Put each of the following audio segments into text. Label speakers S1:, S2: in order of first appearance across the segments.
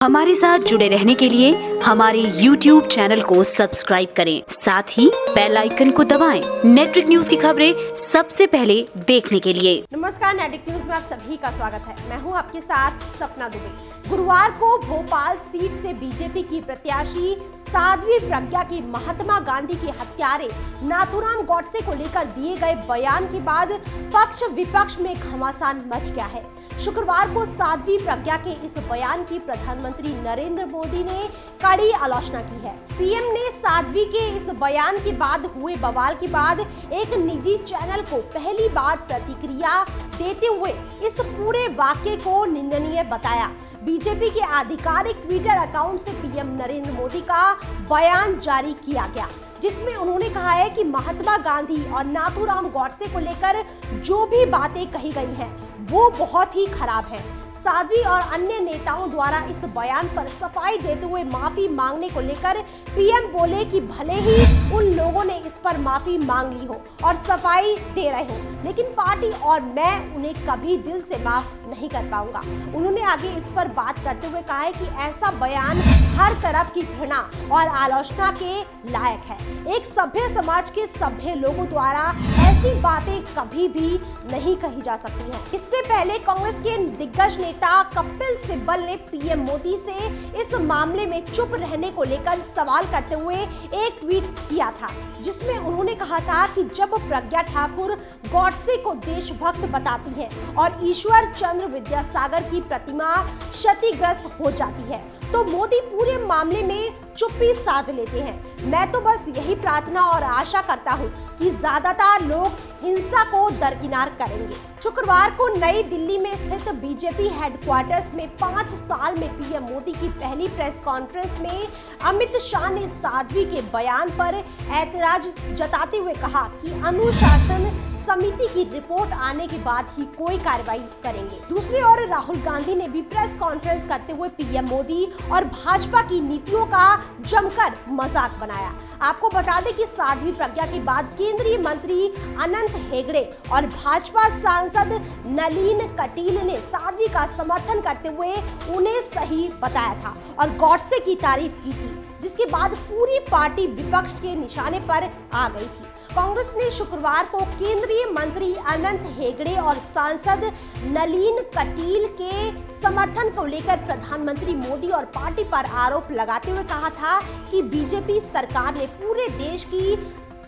S1: हमारे साथ जुड़े रहने के लिए हमारे YouTube चैनल को सब्सक्राइब करें, साथ ही बेल आइकन को दबाएं। नेटवर्क न्यूज की खबरें सबसे पहले देखने के लिए।
S2: नमस्कार, नेटवर्क न्यूज में आप सभी का स्वागत है। मैं हूं आपके साथ सपना दुबे। गुरुवार को भोपाल सीट से बीजेपी की प्रत्याशी साध्वी प्रज्ञा की महात्मा गांधी के हत्यारे नाथूराम गॉडसे को लेकर दिए गए बयान के बाद पक्ष विपक्ष में घमासान मच गया है। शुक्रवार को साध्वी प्रज्ञा के इस बयान की प्रधानमंत्री नरेंद्र मोदी ने कड़ी आलोचना की है। पीएम ने साध्वी के इस बयान के बाद हुए बवाल के बाद एक निजी चैनल को पहली बार प्रतिक्रिया देते हुए इस पूरे वाक्य को निंदनीय बताया। बीजेपी के आधिकारिक ट्विटर अकाउंट से पीएम नरेंद्र मोदी का बयान जारी किया गया, जिसमें उन्होंने कहा है कि महात्मा गांधी और नाथूराम गॉडसे को लेकर जो भी बातें कही गई हैं वो बहुत ही खराब है। साध्वी और अन्य नेताओं द्वारा इस बयान पर सफाई देते हुए माफी मांगने को लेकर पीएम बोले कि भले ही उन लोगों ने इस पर माफी मांग ली हो और सफाई दे रहे हो, लेकिन पार्टी और मैं उन्हें कभी दिल से माफ नहीं कर पाऊंगा। उन्होंने आगे इस पर बात करते हुए कहा है कि ऐसा बयान हर तरफ की घृणा और आलोचना के लायक है। एक सभ्य समाज के सभ्य लोगों द्वारा ऐसी बातें कभी भी नहीं कही जा सकती हैं। इससे पहले कांग्रेस के दिग्गज नेता कपिल सिब्बल ने पीएम मोदी से इस मामले में चुप रहने को लेकर सवाल करते हुए एक ट्वीट किया था, जिसमें उन्होंने कहा था कि जब प्रज्ञा ठाकुर गॉडसे को देशभक्त बताती है और ईश्वर चंद्र विद्यासागर की प्रतिमा क्षतिग्रस्त हो जाती है तो मोदी पूरे मामले में चुप्पी साध लेते हैं। मैं तो बस यही प्रार्थना और आशा करता हूं कि ज्यादातर लोग हिंसा को दरकिनार करेंगे। शुक्रवार को नई दिल्ली में स्थित बीजेपी हेडक्वार्टर्स में 5 साल में पीएम मोदी की पहली प्रेस कॉन्फ्रेंस में अमित शाह ने साध्वी के बयान पर ऐतराज जताते हुए कहा कि अनुशासन समिति की रिपोर्ट आने के बाद ही कोई कार्रवाई करेंगे। दूसरी ओर राहुल गांधी ने भी प्रेस कॉन्फ्रेंस करते हुए पीएम मोदी और भाजपा की नीतियों का जमकर मजाक बनाया। आपको बता दें कि साध्वी प्रज्ञा के बाद केंद्रीय मंत्री अनंत हेगड़े और भाजपा सांसद नलिन कटील ने साध्वी का समर्थन करते हुए उन्हें सही बताया था और गॉडसे की तारीफ की थी, जिसके बाद पूरी पार्टी विपक्ष के निशाने पर आ गई थी। कांग्रेस ने शुक्रवार को केंद्रीय मंत्री अनंत हेगड़े और सांसद नलिन कटील के समर्थन को लेकर प्रधानमंत्री मोदी और पार्टी पर आरोप लगाते हुए कहा था कि बीजेपी सरकार ने पूरे देश की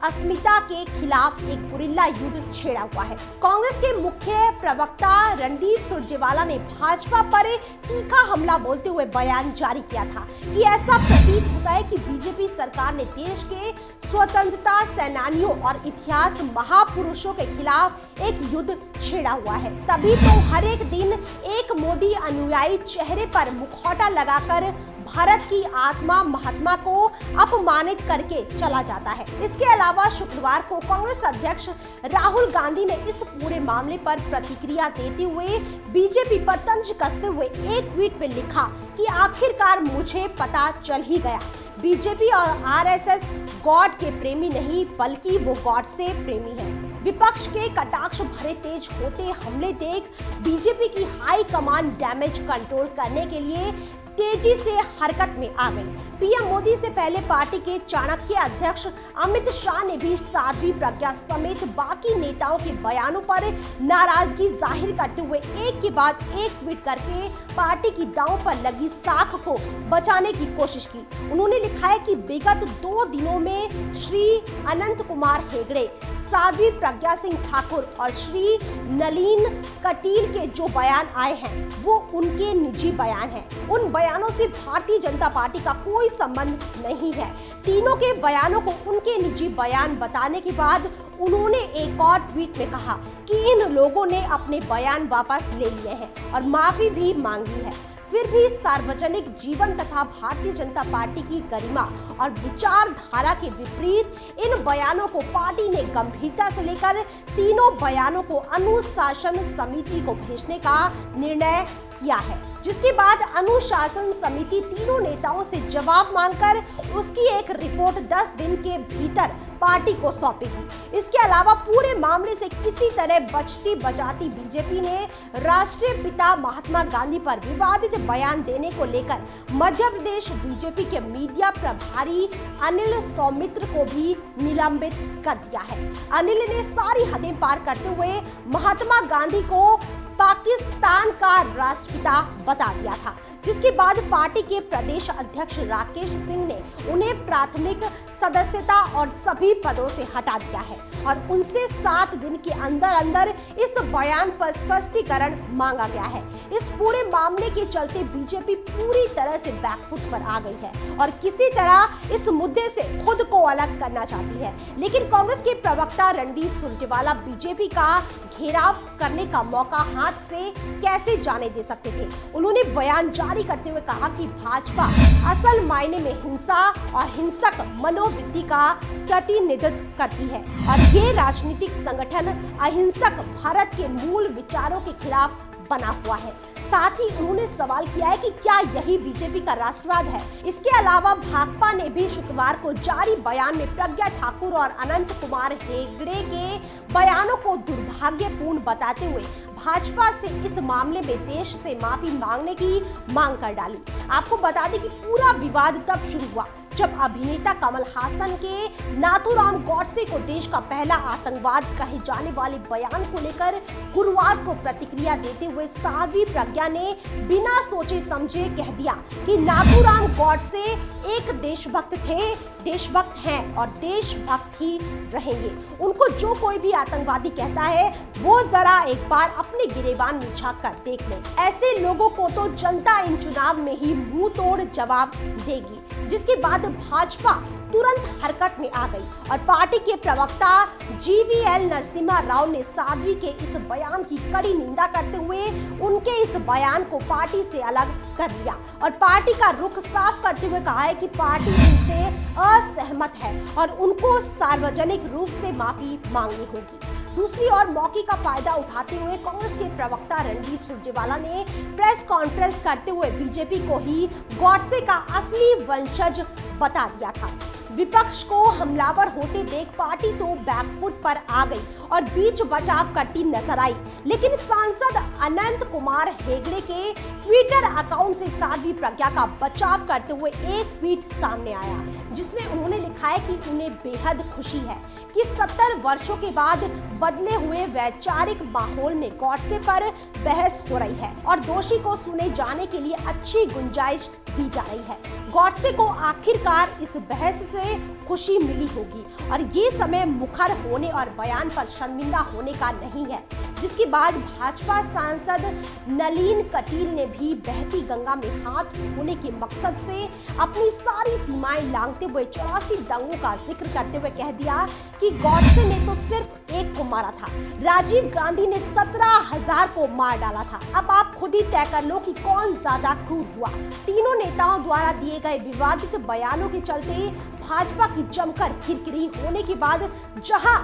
S2: अस्मिता के खिलाफ एक गुरिल्ला युद्ध छेड़ा हुआ है। कांग्रेस के मुख्य प्रवक्ता रणदीप सुरजेवाला ने भाजपा पर तीखा हमला बोलते हुए बयान जारी किया था कि ऐसा प्रतीत होता है कि बीजेपी सरकार ने देश के स्वतंत्रता सेनानियों और इतिहास महापुरुषों के खिलाफ एक युद्ध छेड़ा हुआ है। तभी तो हर एक दिन एक मोदी अनुयायी चेहरे पर मुखौटा लगाकर भारत की आत्मा महात्मा को अपमानित करके चला जाता है। इसके अलावा शुक्रवार को कांग्रेस अध्यक्ष राहुल गांधी ने इस पूरे मामले पर प्रतिक्रिया देते हुए बीजेपी पर तंज कसते हुए एक ट्वीट में लिखा कि आखिरकार मुझे पता चल ही गया, बीजेपी और आरएसएस गॉड के प्रेमी नहीं बल्कि वो गॉड से प्रेमी है। विपक्ष के कटाक्ष भरे तेज होते हमले देख बीजेपी की हाई कमांड डैमेज कंट्रोल करने के लिए तेजी से हरकत में आ गई। पीएम मोदी से पहले पार्टी के चाणक्य अध्यक्ष अमित शाह ने भी साध्वी प्रज्ञा समेत बाकी नेताओं के बयानों पर नाराजगी जाहिर करते हुए एक के बाद एक ट्वीट करके पार्टी की दांव पर लगी साख को बचाने की कोशिश की। उन्होंने लिखा है कि विगत 2 दिनों में श्री अनंत कुमार हेगड़े, साध्वी प्रज्ञा सिंह ठाकुर और श्री नलिन कटील के जो बयान आए हैं वो उनके निजी बयान हैं। उन बयानों से भारतीय जनता पार्टी का कोई संबंध नहीं है। तीनों के बयानों को उनके निजी बयान बताने के बाद उन्होंने एक और ट्वीट में कहा कि इन लोगों ने अपने बयान वापस ले लिए हैं और माफी भी मांगी है। फिर भी सार्वजनिक जीवन तथा भारतीय जनता पार्टी की गरिमा और विचारधारा के विपरीत इन बयानों को पार्टी ने गंभीरता से लेकर तीनों बयानों को अनुशासन समिति को भेजने का निर्णय किया है, जिसके बाद अनुशासन समिति तीनों नेताओं से जवाब मांगकर उसकी एक रिपोर्ट 10 दिन के भीतर पार्टी को सौंपेगी। इसके अलावा पूरे मामले से किसी तरह बचती बचाती बीजेपी ने राष्ट्रीय पिता महात्मा गांधी पर विवादित बयान देने को लेकर मध्य प्रदेश बीजेपी के मीडिया प्रभारी अनिल सौमित्र को भी निलंबित कर दिया है। अनिल ने सारी हदें पार करते हुए महात्मा गांधी को पाकिस्तान का राष्ट्रपिता बता दिया था, जिसके बाद पार्टी के प्रदेश अध्यक्ष राकेश सिंह ने उन्हें प्राथमिक सदस्यता और सभी पदों से हटा दिया है और उनसे 7 दिन के अंदर अंदर इस बयान पर स्पष्टीकरण मांगा गया है। इस पूरे मामले के चलते बीजेपी पूरी तरह से बैकफुट पर आ गई है और किसी तरह इस मुद्दे से खुद को अलग करना चाहती है, लेकिन कांग्रेस के प्रवक्ता रणदीप सुरजेवाला बीजेपी का घेराव करने का मौका हाथ से कैसे जाने दे सकते थे। उन्होंने बयान जारी करते हुए कहा कि भाजपा असल मायने में हिंसा और हिंसक मनोवृत्ति का प्रतिनिधित्व करती है और ये राजनीतिक संगठन अहिंसक भारत के मूल विचारों के खिलाफ बना हुआ है। साथ ही उन्होंने सवाल किया है कि क्या यही बीजेपी का राष्ट्रवाद है। इसके अलावा भाकपा ने भी शुक्रवार को जारी बयान में प्रज्ञा ठाकुर और अनंत कुमार हेगड़े के बयानों को दुर्भाग्यपूर्ण बताते हुए भाजपा से इस मामले में देश से माफी मांगने की मांग कर डाली। आपको बता दें कि पूरा विवाद तब शुरू हुआ जब अभिनेता कमल हासन के नाथूराम गॉडसे को देश का पहला आतंकवाद कहे जाने वाले बयान को लेकर गुरुवार को प्रतिक्रिया देते हुए साध्वी प्रज्ञा ने बिना सोचे समझे कह दिया कि नाथूराम गॉडसे एक देशभक्त थे, देशभक्त हैं और देशभक्त ही रहेंगे। उनको जो कोई भी आतंकवादी कहता है वो जरा एक बार अपने गिरेबान में झांक कर देख ले। ऐसे लोगों को तो जनता इन चुनाव में ही मुंह तोड़ जवाब देगी, जिसके बाद भाजपा तुरंत हरकत में आ गई और पार्टी के प्रवक्ता जीवीएल नरसिम्हा राव ने साध्वी के इस बयान की कड़ी निंदा करते हुए उनके इस बयान को पार्टी से अलग कर दिया और पार्टी का रुख साफ करते हुए कहा है कि पार्टी इनसे असहमत है और उनको सार्वजनिक रूप से माफी मांगनी होगी। दूसरी ओर मौके का फायदा उठाते हुए कांग्रेस के प्रवक्ता रणदीप सुरजेवाला ने प्रेस कॉन्फ्रेंस करते हुए बीजेपी को ही गॉडसे का असली वंशज बता दिया था। विपक्ष को हमलावर होते देख पार्टी तो बैकफुट पर आ गई और बीच बचाव करती नजर आई, लेकिन सांसद अनंत कुमार हेगड़े के ट्विटर अकाउंट से साध्वी प्रज्ञा का बचाव करते हुए एक ट्वीट सामने आया जिसमें उन्होंने लिखा है कि उन्हें बेहद खुशी है कि 70 वर्षों के बाद बदले हुए वैचारिक माहौल में गॉडसे पर बहस हो रही है और दोषी को सुने जाने के लिए अच्छी गुंजाइश दी जा रही है। गॉडसे को आखिरकार इस बहस से खुशी मिली होगी और ये समय मुखर होने और बयान पर शर्मिंदा होने का नहीं है, जिसके बाद भाजपा सांसद नलिन कटील ने भी बहती गंगा में हाथ धोने के मकसद से अपनी सारी सीमाएं लांघते हुए 84 दंगों का जिक्र करते हुए कह दिया कि गॉडसे ने तो सिर्फ एक को मारा था, राजीव गांधी ने 17,000 को मार डाला था। अब आप खुद ही तय कर लो कि कौन ज्यादा क्रूर हुआ। तीनों नेताओं द्वारा दिए गए विवादित बयानों के चलते भाजपा की जमकर किरकिरी होने के बाद जहां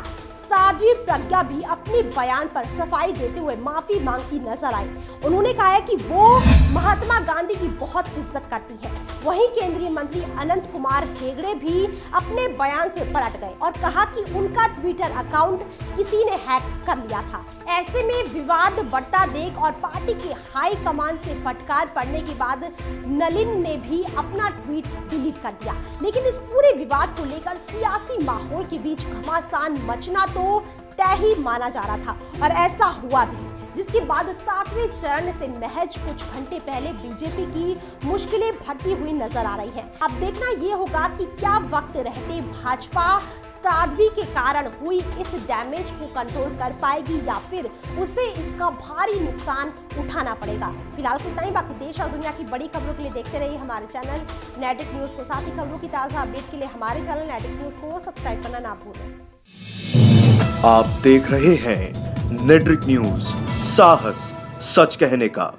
S2: साध्वी प्रज्ञा भी अपने बयान पर सफाई देते हुए माफी मांगती नजर आई। उन्होंने कहा है कि वो महात्मा गांधी की बहुत इज्जत करती है। वहीं केंद्रीय मंत्री अनंत कुमार हेगड़े भी अपने बयान से पलट गए और कहा कि उनका ट्विटर अकाउंट किसी ने हैक कर लिया था। ऐसे में विवाद बढ़ता देख और पार्टी के हाई कमान से फटकार पड़ने के बाद नलिन ने भी अपना ट्वीट डिलीट कर दिया, लेकिन इस पूरे विवाद को लेकर सियासी माहौल के बीच घमासान मचना तो तय ही माना जा रहा था और ऐसा हुआ भी, जिसके बाद 7वें चरण से महज कुछ घंटे पहले बीजेपी की मुश्किलें बढ़ती हुई नजर आ रही है। अब देखना ये होगा कि क्या वक्त रहते भाजपा साध्वी के कारण हुई इस डैमेज को कंट्रोल कर पाएगी या फिर उसे इसका भारी नुकसान उठाना पड़ेगा। फिलहाल इतना ही, बाकी देश और दुनिया की बड़ी खबरों के लिए देखते रहिए हमारे चैनल नेटिक न्यूज को। साथ ही खबरों की ताजा अपडेट के लिए हमारे चैनल नेटिक न्यूज को सब्सक्राइब करना ना भूलें।
S3: आप देख रहे हैं नेट्रिक न्यूज, साहस सच कहने का।